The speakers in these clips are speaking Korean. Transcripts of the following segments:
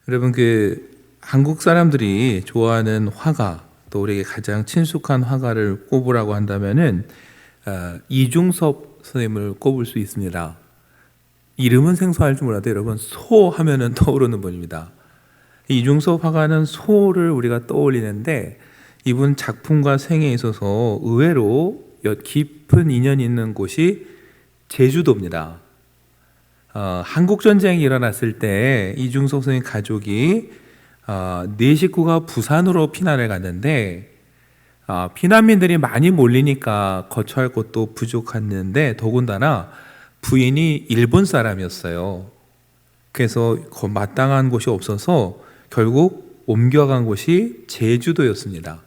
여러분, 한국 사람들이 좋아하는 화가, 또 우리에게 가장 친숙한 화가를 꼽으라고 한다면은 이중섭 선생님을 꼽을 수 있습니다. 이름은 생소할 줄 몰라도 여러분, 소 하면은 떠오르는 분입니다. 이중섭 화가는 소를 우리가 떠올리는데, 이분 작품과 생애에 있어서 의외로 깊은 인연이 있는 곳이 제주도입니다. 한국 전쟁이 일어났을 때 이중섭 선생님 가족이 네 식구가 부산으로 피난을 갔는데, 피난민들이 많이 몰리니까 거처할 곳도 부족했는데 더군다나 부인이 일본 사람이었어요. 그래서 마땅한 곳이 없어서 결국 옮겨간 곳이 제주도였습니다.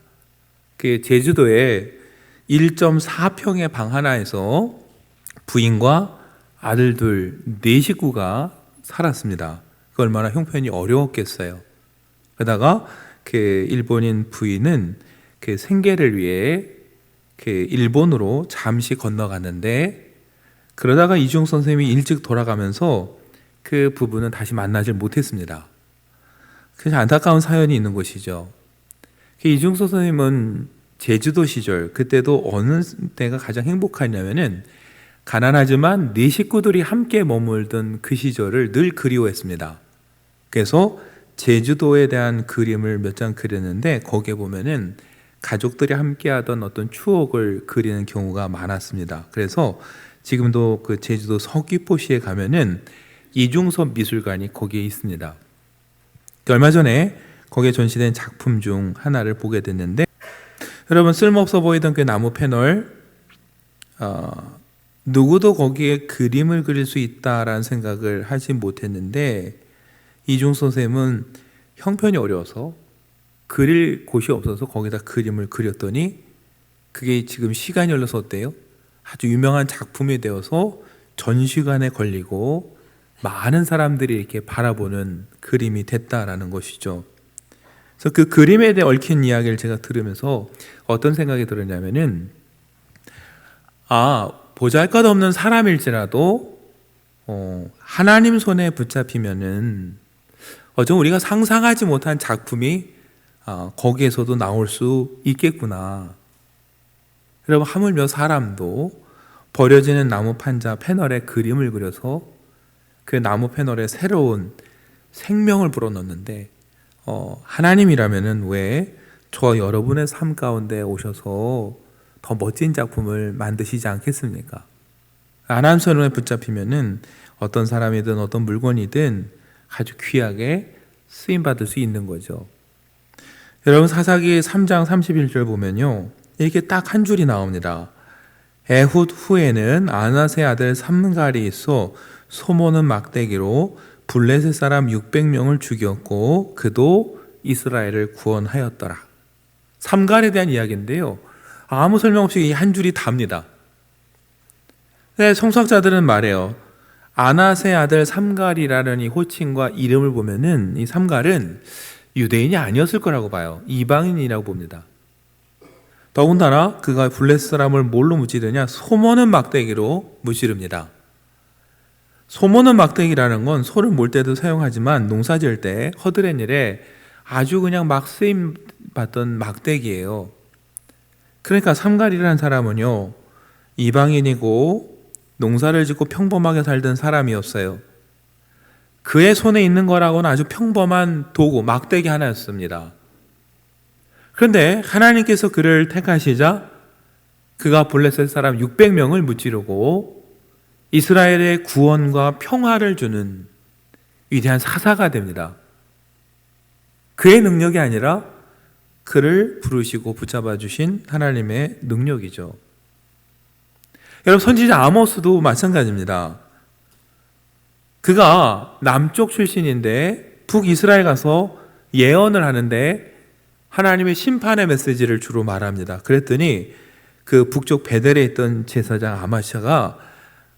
그 제주도에 1.4평의 방 하나에서 부인과 아들들 네 식구가 살았습니다. 그 얼마나 형편이 어려웠겠어요. 그러다가 그 일본인 부인은 그 생계를 위해 그 일본으로 잠시 건너갔는데, 그러다가 이중 선생님이 일찍 돌아가면서 그 부부는 다시 만나질 못했습니다. 그래서 안타까운 사연이 있는 곳이죠. 이중섭 선생님은 제주도 시절, 그때도 어느 때가 가장 행복하냐면은 가난하지만 네 식구들이 함께 머물던 그 시절을 늘 그리워했습니다. 그래서 제주도에 대한 그림을 몇 장 그렸는데, 거기에 보면은 가족들이 함께하던 어떤 추억을 그리는 경우가 많았습니다. 그래서 지금도 그 제주도 서귀포시에 가면은 이중섭 미술관이 거기에 있습니다. 얼마 전에 거기에 전시된 작품 중 하나를 보게 됐는데, 여러분, 쓸모없어 보이던 그 나무 패널, 누구도 거기에 그림을 그릴 수 있다라는 생각을 하지 못했는데, 이중섭 선생님은 형편이 어려워서 그릴 곳이 없어서 거기다 그림을 그렸더니 그게 지금 시간이 흘러서 어때요? 아주 유명한 작품이 되어서 전시관에 걸리고 많은 사람들이 이렇게 바라보는 그림이 됐다라는 것이죠. 그래서 그 그림에 대해 얽힌 이야기를 제가 들으면서 어떤 생각이 들었냐면은, 보잘것없는 사람일지라도 하나님 손에 붙잡히면은 좀 우리가 상상하지 못한 작품이 거기에서도 나올 수 있겠구나. 여러분, 하물며 사람도 버려지는 나무 판자 패널에 그림을 그려서 그 나무 패널에 새로운 생명을 불어넣는데, 하나님이라면은 왜 저와 여러분의 삶 가운데 오셔서 더 멋진 작품을 만드시지 않겠습니까? 하나님 손에 붙잡히면은 어떤 사람이든 어떤 물건이든 아주 귀하게 쓰임받을 수 있는 거죠. 여러분, 사사기 3장 31절 보면요, 이렇게 딱 한 줄이 나옵니다. 에훗 후에는 아낫의 아들 삼갈이 있어 소모는 막대기로 블레셋 사람 600명을 죽였고 그도 이스라엘을 구원하였더라. 삼갈에 대한 이야기인데요, 아무 설명 없이 이 한 줄이 답니다. 네, 성서학자들은 말해요. 아낫의 아들 삼갈이라는 이 호칭과 이름을 보면은 이 삼갈은 유대인이 아니었을 거라고 봐요. 이방인이라고 봅니다. 더군다나 그가 블레셋 사람을 뭘로 무찌르냐? 소모는 막대기로 무찌릅니다. 소모는 막대기라는 건 소를 몰 때도 사용하지만 농사 지을 때 허드렛 일에 아주 그냥 막 쓰임 받던 막대기예요. 그러니까 삼갈이라는 사람은요, 이방인이고 농사를 짓고 평범하게 살던 사람이었어요. 그의 손에 있는 거라고는 아주 평범한 도구, 막대기 하나였습니다. 그런데 하나님께서 그를 택하시자 그가 블레셋 사람 600명을 무찌르고 이스라엘의 구원과 평화를 주는 위대한 사사가 됩니다. 그의 능력이 아니라 그를 부르시고 붙잡아 주신 하나님의 능력이죠. 여러분, 선지자 아모스도 마찬가지입니다. 그가 남쪽 출신인데 북이스라엘 가서 예언을 하는데 하나님의 심판의 메시지를 주로 말합니다. 그랬더니 그 북쪽 베델에 있던 제사장 아마샤가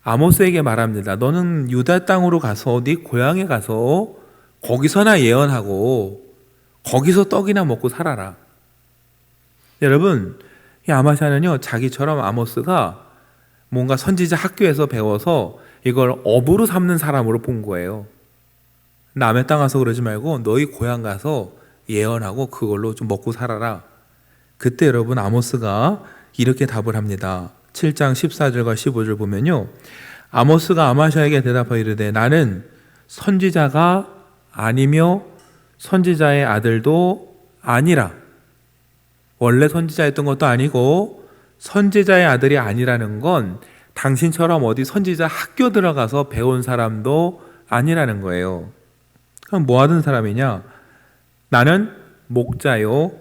아모스에게 말합니다. 너는 유다 땅으로 가서 네 고향에 가서 거기서나 예언하고 거기서 떡이나 먹고 살아라. 여러분, 이 아마샤는요, 자기처럼 아모스가 뭔가 선지자 학교에서 배워서 이걸 업으로 삼는 사람으로 본 거예요. 남의 땅 가서 그러지 말고 너희 고향 가서 예언하고 그걸로 좀 먹고 살아라. 그때 여러분 아모스가 이렇게 답을 합니다. 7장 14절과 15절 보면요. 아모스가 아마샤에게 대답하여 이르되 나는 선지자가 아니며 선지자의 아들도 아니라. 원래 선지자였던 것도 아니고 선지자의 아들이 아니라는 건 당신처럼 어디 선지자 학교 들어가서 배운 사람도 아니라는 거예요. 그럼 뭐 하던 사람이냐? 나는 목자요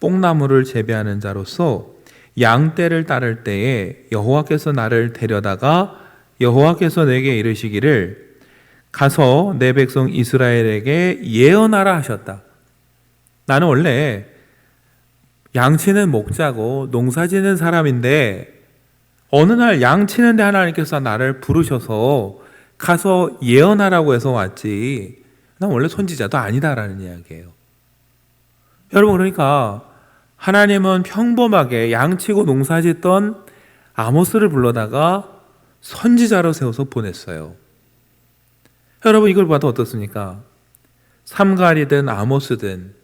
뽕나무를 재배하는 자로서 양떼를 따를 때에 여호와께서 나를 데려다가 여호와께서 내게 이르시기를 가서 내 백성 이스라엘에게 예언하라 하셨다. 나는 원래 양치는 목자고 농사지는 사람인데 어느 날 양치는데 하나님께서 나를 부르셔서 가서 예언하라고 해서 왔지 난 원래 선지자도 아니다라는 이야기예요. 여러분 그러니까 하나님은 평범하게 양치고 농사짓던 아모스를 불러다가 선지자로 세워서 보냈어요. 여러분 이걸 봐도 어떻습니까? 삼갈이든 아모스든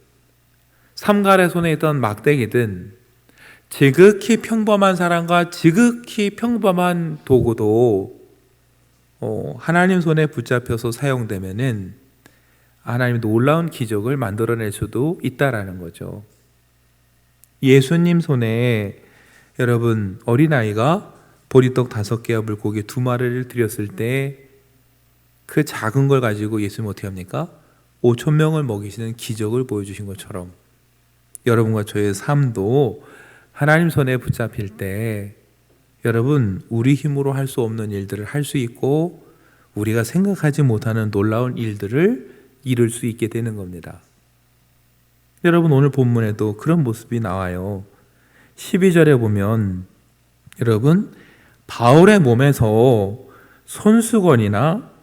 삼갈의 손에 있던 막대기든 지극히 평범한 사람과 지극히 평범한 도구도 하나님 손에 붙잡혀서 사용되면은 하나님 놀라운 기적을 만들어낼 수도 있다라는 거죠. 예수님 손에 여러분 어린아이가 보리떡 5개와 물고기 2마리를 드렸을 때 그 작은 걸 가지고 예수님 어떻게 합니까? 5,000명을 먹이시는 기적을 보여주신 것처럼 여러분과 저의 삶도 하나님 손에 붙잡힐 때 여러분 우리 힘으로 할 수 없는 일들을 할 수 있고 우리가 생각하지 못하는 놀라운 일들을 이룰 수 있게 되는 겁니다. 여러분 오늘 본문에도 그런 모습이 나와요. 12절에 보면 여러분 바울의 몸에서 손수건이나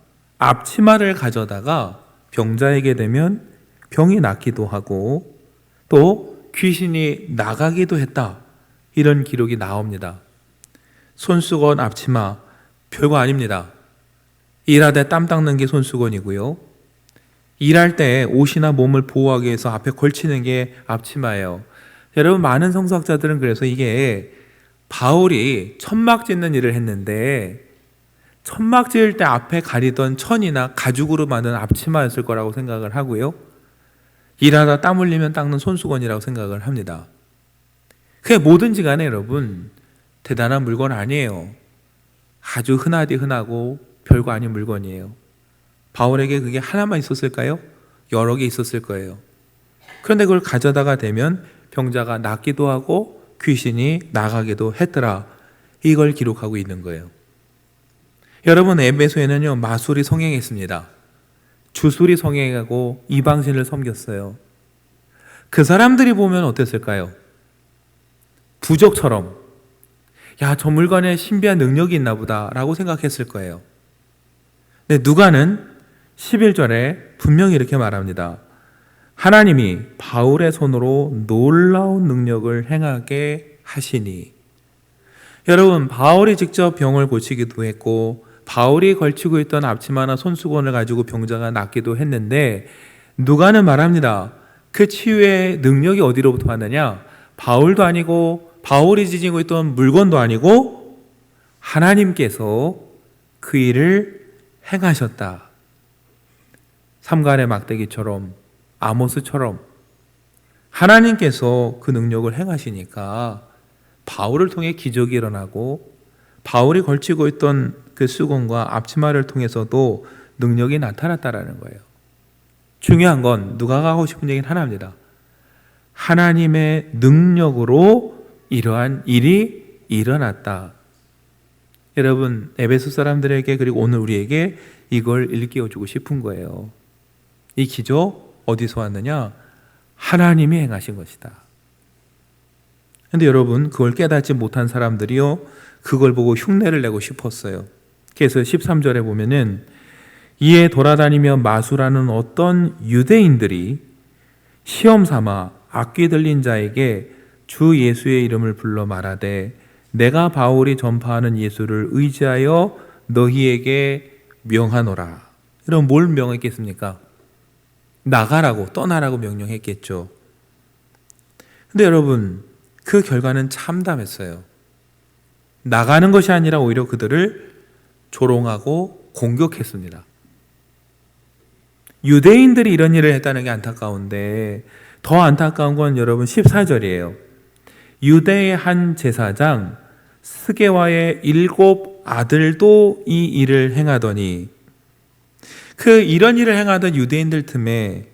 앞치마를 가져다가 병자에게 대면 병이 낫기도 하고 또 귀신이 나가기도 했다. 이런 기록이 나옵니다. 손수건, 앞치마 별거 아닙니다. 일하다 땀 닦는 게 손수건이고요. 일할 때 옷이나 몸을 보호하기 위해서 앞에 걸치는 게 앞치마예요. 여러분 많은 성서학자들은 그래서 이게 바울이 천막 짓는 일을 했는데 천막 지을 때 앞에 가리던 천이나 가죽으로 만든 앞치마였을 거라고 생각을 하고요. 일하다 땀 흘리면 닦는 손수건이라고 생각을 합니다. 그게 뭐든지 간에 여러분 대단한 물건 아니에요. 아주 흔하디 흔하고 별거 아닌 물건이에요. 바울에게 그게 하나만 있었을까요? 여러 개 있었을 거예요. 그런데 그걸 가져다가 대면 병자가 낫기도 하고 귀신이 나가기도 했더라. 이걸 기록하고 있는 거예요. 여러분 에베소에는요 마술이 성행했습니다. 주술이 성행하고 이방신을 섬겼어요. 그 사람들이 보면 어땠을까요? 부족처럼 야, 저 물건에 신비한 능력이 있나 보다 라고 생각했을 거예요. 근데 누가는 11절에 분명히 이렇게 말합니다. 하나님이 바울의 손으로 놀라운 능력을 행하게 하시니. 여러분 바울이 직접 병을 고치기도 했고 바울이 걸치고 있던 앞치마나 손수건을 가지고 병자가 낫기도 했는데 누가는 말합니다. 그 치유의 능력이 어디로부터 왔느냐? 바울도 아니고 바울이 지니고 있던 물건도 아니고 하나님께서 그 일을 행하셨다. 삼갈의 막대기처럼 아모스처럼 하나님께서 그 능력을 행하시니까 바울을 통해 기적이 일어나고 바울이 걸치고 있던 그 수건과 앞치마를 통해서도 능력이 나타났다라는 거예요. 중요한 건 누가 하고 싶은 얘기는 하나입니다. 하나님의 능력으로 이러한 일이 일어났다. 여러분 에베소 사람들에게 그리고 오늘 우리에게 이걸 일깨워주고 싶은 거예요. 이 기적 어디서 왔느냐? 하나님이 행하신 것이다. 그런데 여러분 그걸 깨닫지 못한 사람들이요 그걸 보고 흉내를 내고 싶었어요. 그래서 13절에 보면은 이에 돌아다니며 마술하는 어떤 유대인들이 시험 삼아 악귀 들린 자에게 주 예수의 이름을 불러 말하되 내가 바울이 전파하는 예수를 의지하여 너희에게 명하노라. 그럼 뭘 명했겠습니까? 나가라고, 떠나라고 명령했겠죠. 근데 여러분, 그 결과는 참담했어요. 나가는 것이 아니라 오히려 그들을 조롱하고 공격했습니다. 유대인들이 이런 일을 했다는 게 안타까운데 더 안타까운 건 여러분 14절이에요. 유대의 한 제사장 스게와의 7 아들도 이 일을 행하더니, 이런 일을 행하던 유대인들 틈에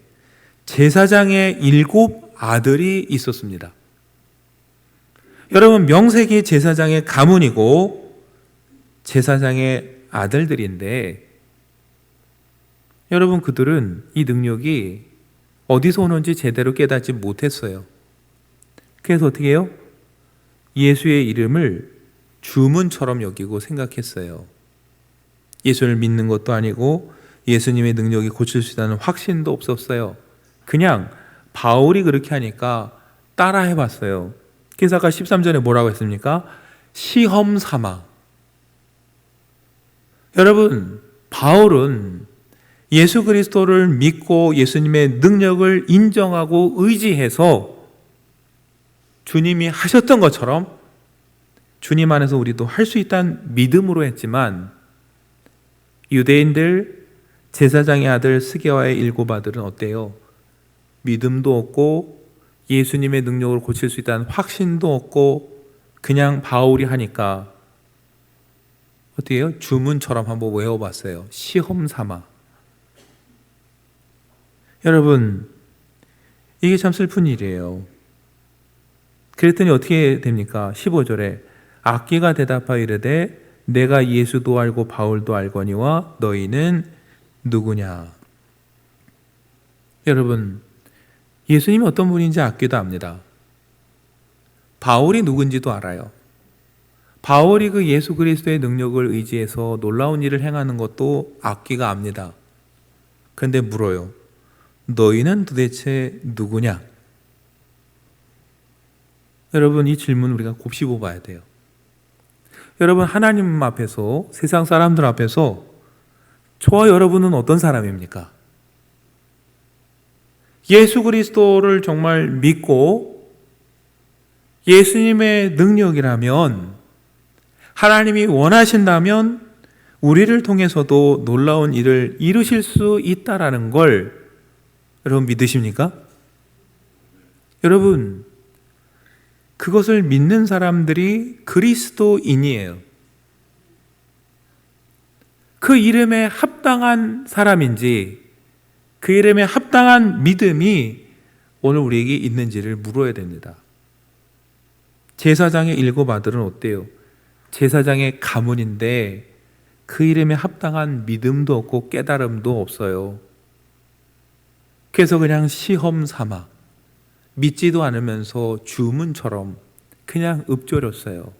제사장의 7 아들이 있었습니다. 여러분, 명색이 제사장의 가문이고 제사장의 아들들인데, 여러분, 그들은 이 능력이 어디서 오는지 제대로 깨닫지 못했어요. 그래서 어떻게 해요? 예수의 이름을 주문처럼 여기고 생각했어요. 예수를 믿는 것도 아니고 예수님의 능력이 고칠 수 있다는 확신도 없었어요. 그냥 바울이 그렇게 하니까 따라 해봤어요. 그래서 아까 13절에 뭐라고 했습니까? 시험 삼아. 여러분, 바울은 예수 그리스도를 믿고 예수님의 능력을 인정하고 의지해서 주님이 하셨던 것처럼 주님 안에서 우리도 할 수 있다는 믿음으로 했지만, 유대인들 제사장의 아들 스게와의 7 아들은 어때요? 믿음도 없고 예수님의 능력을 고칠 수 있다는 확신도 없고 그냥 바울이 하니까 어떻게 해요? 주문처럼 한번 외워봤어요. 시험 삼아. 여러분, 이게 참 슬픈 일이에요. 그랬더니 어떻게 됩니까? 15절에 악귀가 대답하여 이르되 내가 예수도 알고 바울도 알거니와 너희는 누구냐? 여러분, 예수님이 어떤 분인지 악귀도 압니다. 바울이 누군지도 알아요. 바울이 그 예수 그리스도의 능력을 의지해서 놀라운 일을 행하는 것도 악귀가 압니다. 그런데 물어요. 너희는 도대체 누구냐? 여러분, 이 질문 우리가 곱씹어 봐야 돼요. 여러분, 하나님 앞에서, 세상 사람들 앞에서 저와 여러분은 어떤 사람입니까? 예수 그리스도를 정말 믿고 예수님의 능력이라면, 하나님이 원하신다면 우리를 통해서도 놀라운 일을 이루실 수 있다라는 걸 여러분 믿으십니까? 여러분, 그것을 믿는 사람들이 그리스도인이에요. 그 이름에 합당한 사람인지, 그 이름에 합당한 믿음이 오늘 우리에게 있는지를 물어야 됩니다. 제사장의 7 아들은 어때요? 제사장의 가문인데 그 이름에 합당한 믿음도 없고 깨달음도 없어요. 그래서 그냥 시험 삼아 믿지도 않으면서 주문처럼 그냥 읊조렸어요.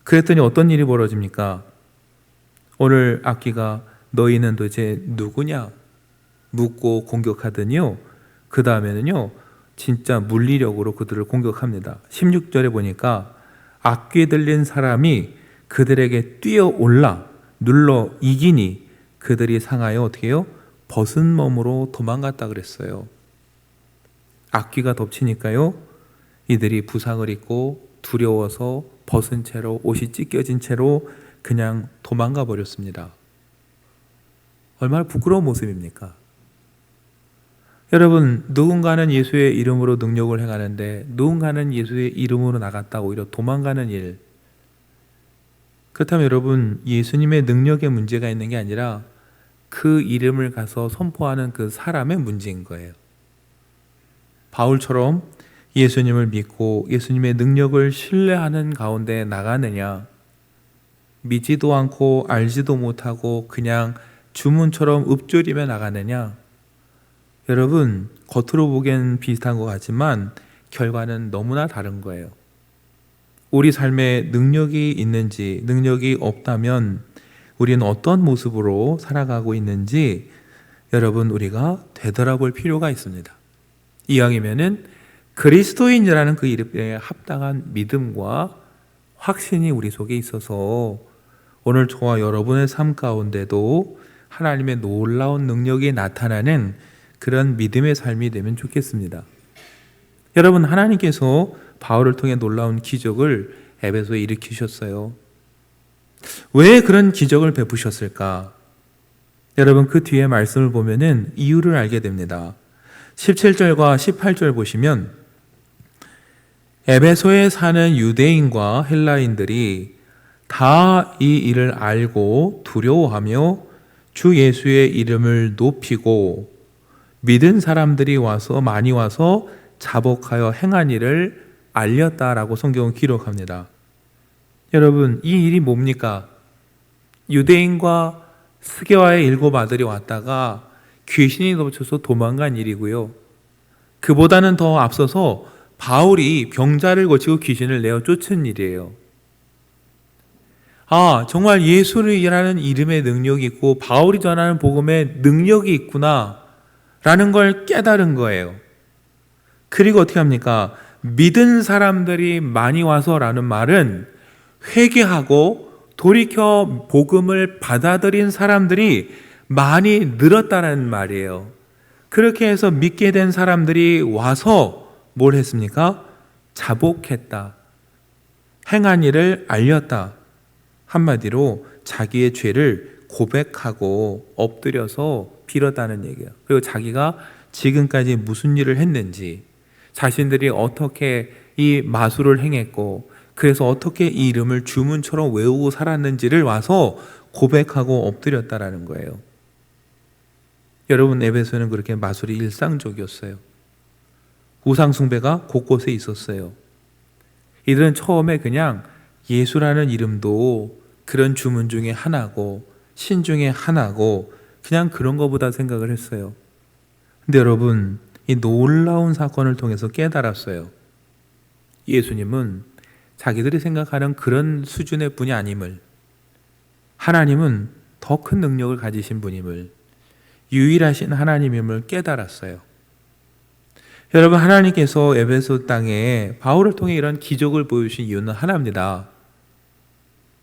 그랬더니 어떤 일이 벌어집니까? 오늘 악귀가 너희는 도대체 누구냐? 묻고 공격하더니요. 그 다음에는요, 진짜 물리력으로 그들을 공격합니다. 16절에 보니까 악귀 들린 사람이 그들에게 뛰어올라 눌러 이기니 그들이 상하여 어떻게 해요? 벗은 몸으로 도망갔다 그랬어요. 악귀가 덮치니까요, 이들이 부상을 입고 두려워서 벗은 채로, 옷이 찢겨진 채로 그냥 도망가 버렸습니다. 얼마나 부끄러운 모습입니까? 여러분, 누군가는 예수의 이름으로 능력을 행하는데 누군가는 예수의 이름으로 나갔다 오히려 도망가는 일. 그렇다면 여러분, 예수님의 능력에 문제가 있는 게 아니라 그 이름을 가서 선포하는 그 사람의 문제인 거예요. 바울처럼 예수님을 믿고 예수님의 능력을 신뢰하는 가운데 나가느냐, 믿지도 않고 알지도 못하고 그냥 주문처럼 읊조리며 나가느냐. 여러분, 겉으로 보기엔 비슷한 것 같지만 결과는 너무나 다른 거예요. 우리 삶에 능력이 있는지, 능력이 없다면 우리는 어떤 모습으로 살아가고 있는지 여러분, 우리가 되돌아볼 필요가 있습니다. 이왕이면은 그리스도인이라는 그 이름에 합당한 믿음과 확신이 우리 속에 있어서 오늘 저와 여러분의 삶 가운데도 하나님의 놀라운 능력이 나타나는 그런 믿음의 삶이 되면 좋겠습니다. 여러분, 하나님께서 바울을 통해 놀라운 기적을 에베소에 일으키셨어요. 왜 그런 기적을 베푸셨을까? 여러분, 그 뒤에 말씀을 보면은 이유를 알게 됩니다. 17절과 18절 보시면 에베소에 사는 유대인과 헬라인들이 다 이 일을 알고 두려워하며 주 예수의 이름을 높이고 믿은 사람들이 많이 와서 자복하여 행한 일을 알렸다라고 성경은 기록합니다. 여러분, 이 일이 뭡니까? 유대인과 스게와의 7 아들이 왔다가 귀신이 덮쳐서 도망간 일이고요. 그보다는 더 앞서서 바울이 병자를 고치고 귀신을 내어 쫓은 일이에요. 정말 예수라는 이름의 능력이 있고 바울이 전하는 복음에 능력이 있구나 라는 걸 깨달은 거예요. 그리고 어떻게 합니까? 믿은 사람들이 많이 와서 라는 말은 회개하고 돌이켜 복음을 받아들인 사람들이 많이 늘었다는 말이에요. 그렇게 해서 믿게 된 사람들이 와서 뭘 했습니까? 자복했다. 행한 일을 알렸다. 한마디로 자기의 죄를 고백하고 엎드려서 빌었다는 얘기예요. 그리고 자기가 지금까지 무슨 일을 했는지, 자신들이 어떻게 이 마술을 행했고 그래서 어떻게 이 이름을 주문처럼 외우고 살았는지를 와서 고백하고 엎드렸다라는 거예요. 여러분, 에베소는 그렇게 마술이 일상적이었어요. 우상 숭배가 곳곳에 있었어요. 이들은 처음에 그냥 예수라는 이름도 그런 주문 중에 하나고 신 중에 하나고 그냥 그런 거보다 생각을 했어요. 근데 여러분, 이 놀라운 사건을 통해서 깨달았어요. 예수님은 자기들이 생각하는 그런 수준의 분이 아님을, 하나님은 더 큰 능력을 가지신 분임을, 유일하신 하나님임을 깨달았어요. 여러분, 하나님께서 에베소 땅에 바울을 통해 이런 기적을 보여주신 이유는 하나입니다.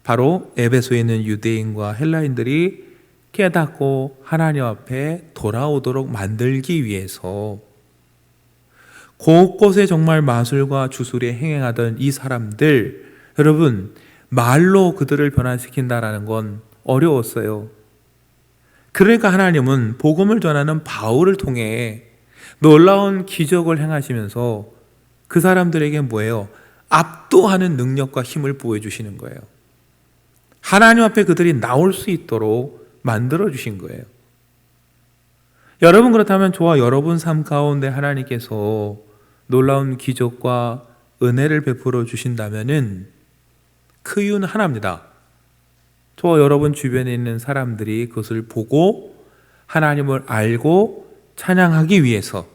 바로 에베소에 있는 유대인과 헬라인들이 깨닫고 하나님 앞에 돌아오도록 만들기 위해서 곳곳에 정말 마술과 주술에 행행하던 이 사람들, 여러분, 말로 그들을 변화시킨다라는 건 어려웠어요. 그러니까 하나님은 복음을 전하는 바울을 통해 놀라운 기적을 행하시면서 그 사람들에게 뭐예요? 압도하는 능력과 힘을 보여주시는 거예요. 하나님 앞에 그들이 나올 수 있도록 만들어주신 거예요. 여러분, 그렇다면 저와 여러분 삶 가운데 하나님께서 놀라운 기적과 은혜를 베풀어 주신다면은 그 이유는 하나입니다. 저와 여러분 주변에 있는 사람들이 그것을 보고 하나님을 알고 찬양하기 위해서,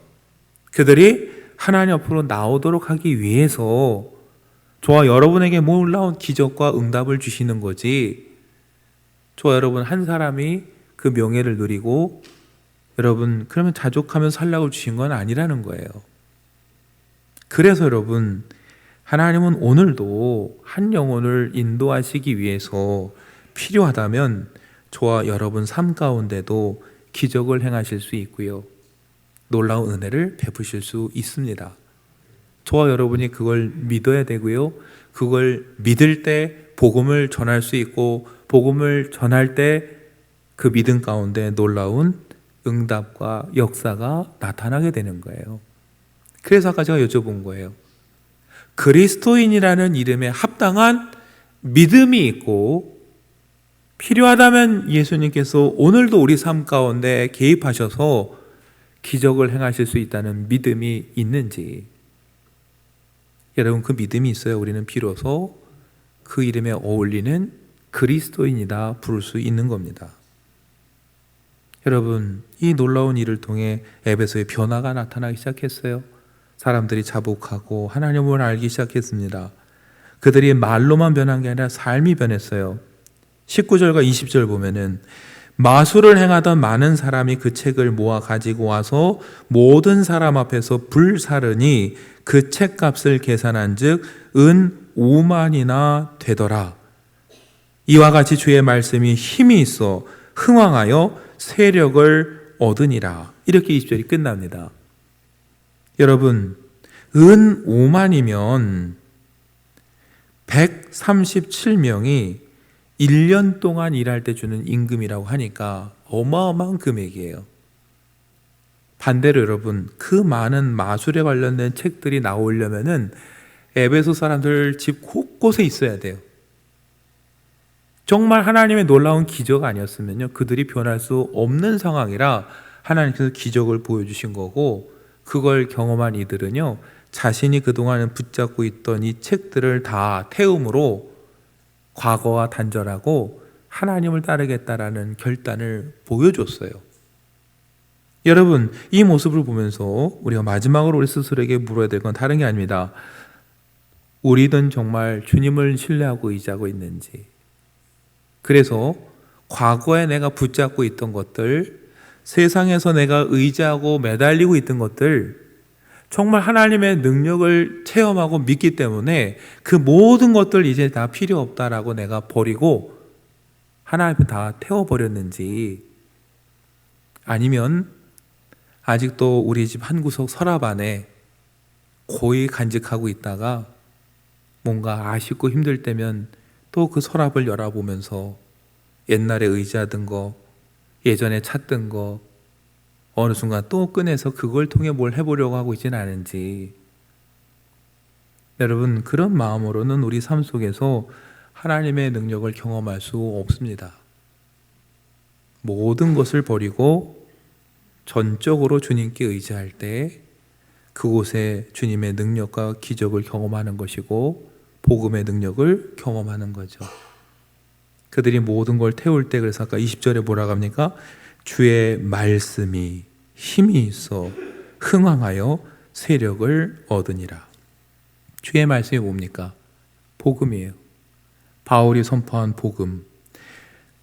그들이 하나님 앞으로 나오도록 하기 위해서 저와 여러분에게 놀라운 기적과 응답을 주시는 거지, 저와 여러분 한 사람이 그 명예를 누리고 여러분 그러면 자족하며 살라고 주신 건 아니라는 거예요. 그래서 여러분, 하나님은 오늘도 한 영혼을 인도하시기 위해서 필요하다면 저와 여러분 삶 가운데도 기적을 행하실 수 있고요, 놀라운 은혜를 베푸실 수 있습니다. 저와 여러분이 그걸 믿어야 되고요, 그걸 믿을 때 복음을 전할 수 있고, 복음을 전할 때 그 믿음 가운데 놀라운 응답과 역사가 나타나게 되는 거예요. 그래서 아까 제가 여쭤본 거예요. 그리스도인이라는 이름에 합당한 믿음이 있고, 필요하다면 예수님께서 오늘도 우리 삶 가운데 개입하셔서 기적을 행하실 수 있다는 믿음이 있는지, 여러분 그 믿음이 있어야 우리는 비로소 그 이름에 어울리는 그리스도인이다 부를 수 있는 겁니다. 여러분, 이 놀라운 일을 통해 에베소의 변화가 나타나기 시작했어요. 사람들이 자복하고 하나님을 알기 시작했습니다. 그들이 말로만 변한 게 아니라 삶이 변했어요. 19절과 20절 보면은 마술을 행하던 많은 사람이 그 책을 모아 가지고 와서 모든 사람 앞에서 불사르니 그 책값을 계산한 즉 은 5만이나 되더라. 이와 같이 주의 말씀이 힘이 있어 흥왕하여 세력을 얻으니라. 이렇게 20절이 끝납니다. 여러분, 은 5만이면 137명이 1년 동안 일할 때 주는 임금이라고 하니까 어마어마한 금액이에요. 반대로 여러분, 그 많은 마술에 관련된 책들이 나오려면은 에베소 사람들 집 곳곳에 있어야 돼요. 정말 하나님의 놀라운 기적 아니었으면요, 그들이 변할 수 없는 상황이라 하나님께서 기적을 보여주신 거고, 그걸 경험한 이들은요, 자신이 그동안 붙잡고 있던 이 책들을 다 태움으로 과거와 단절하고 하나님을 따르겠다라는 결단을 보여줬어요. 여러분, 이 모습을 보면서 우리가 마지막으로 우리 스스로에게 물어야 될 건 다른 게 아닙니다. 우리는 정말 주님을 신뢰하고 의지하고 있는지. 그래서 과거에 내가 붙잡고 있던 것들, 세상에서 내가 의지하고 매달리고 있던 것들, 정말 하나님의 능력을 체험하고 믿기 때문에 그 모든 것들 이제 다 필요 없다라고 내가 버리고 하나님 앞에 다 태워버렸는지, 아니면 아직도 우리 집 한 구석 서랍 안에 고이 간직하고 있다가 뭔가 아쉽고 힘들 때면 또 그 서랍을 열어보면서 옛날에 의지하던 거, 예전에 찾던 거 어느 순간 또 꺼내서 그걸 통해 뭘 해보려고 하고 있지는 않은지. 여러분, 그런 마음으로는 우리 삶 속에서 하나님의 능력을 경험할 수 없습니다. 모든 것을 버리고 전적으로 주님께 의지할 때 그곳에 주님의 능력과 기적을 경험하는 것이고 복음의 능력을 경험하는 거죠. 그들이 모든 걸 태울 때, 그래서 아까 20절에 뭐라고 합니까? 주의 말씀이 힘이 있어 흥왕하여 세력을 얻으니라. 주의 말씀이 뭡니까? 복음이에요. 바울이 선포한 복음.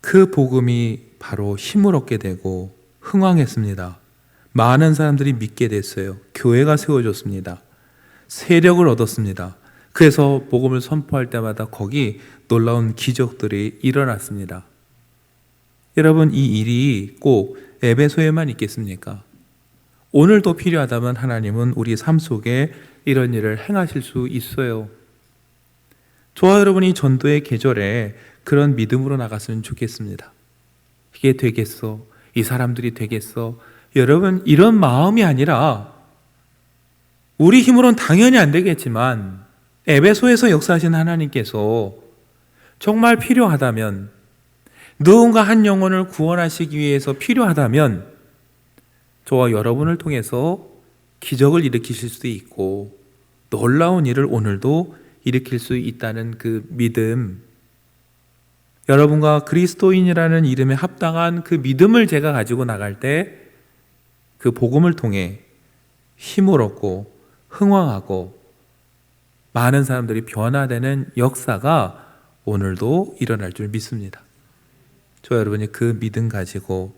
그 복음이 바로 힘을 얻게 되고 흥왕했습니다. 많은 사람들이 믿게 됐어요. 교회가 세워졌습니다. 세력을 얻었습니다. 그래서 복음을 선포할 때마다 거기 놀라운 기적들이 일어났습니다. 여러분, 이 일이 꼭 에베소에만 있겠습니까? 오늘도 필요하다면 하나님은 우리 삶 속에 이런 일을 행하실 수 있어요. 저와 여러분이 전도의 계절에 그런 믿음으로 나갔으면 좋겠습니다. 이게 되겠어? 이 사람들이 되겠어? 여러분, 이런 마음이 아니라 우리 힘으로는 당연히 안 되겠지만 에베소에서 역사하신 하나님께서 정말 필요하다면, 누군가 한 영혼을 구원하시기 위해서 필요하다면 저와 여러분을 통해서 기적을 일으키실 수도 있고 놀라운 일을 오늘도 일으킬 수 있다는 그 믿음, 여러분과 그리스도인이라는 이름에 합당한 그 믿음을 제가 가지고 나갈 때 그 복음을 통해 힘을 얻고 흥왕하고 많은 사람들이 변화되는 역사가 오늘도 일어날 줄 믿습니다. 저 여러분이 그 믿음 가지고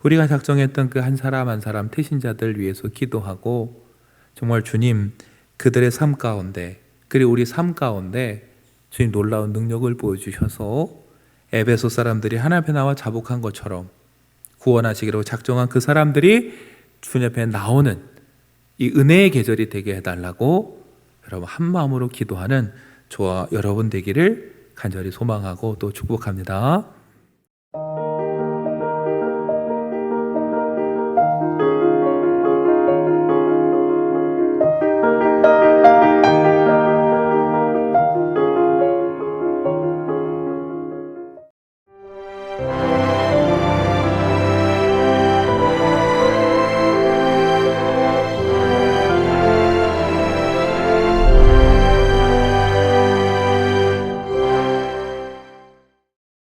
우리가 작정했던 그 한 사람 한 사람 태신자들 위해서 기도하고, 정말 주님 그들의 삶 가운데, 그리고 우리 삶 가운데 주님 놀라운 능력을 보여주셔서 에베소 사람들이 하나님 앞에 나와 자복한 것처럼 구원하시기로 작정한 그 사람들이 주님 앞에 나오는 이 은혜의 계절이 되게 해달라고 여러분 한 마음으로 기도하는 저와 여러분 되기를 간절히 소망하고 또 축복합니다.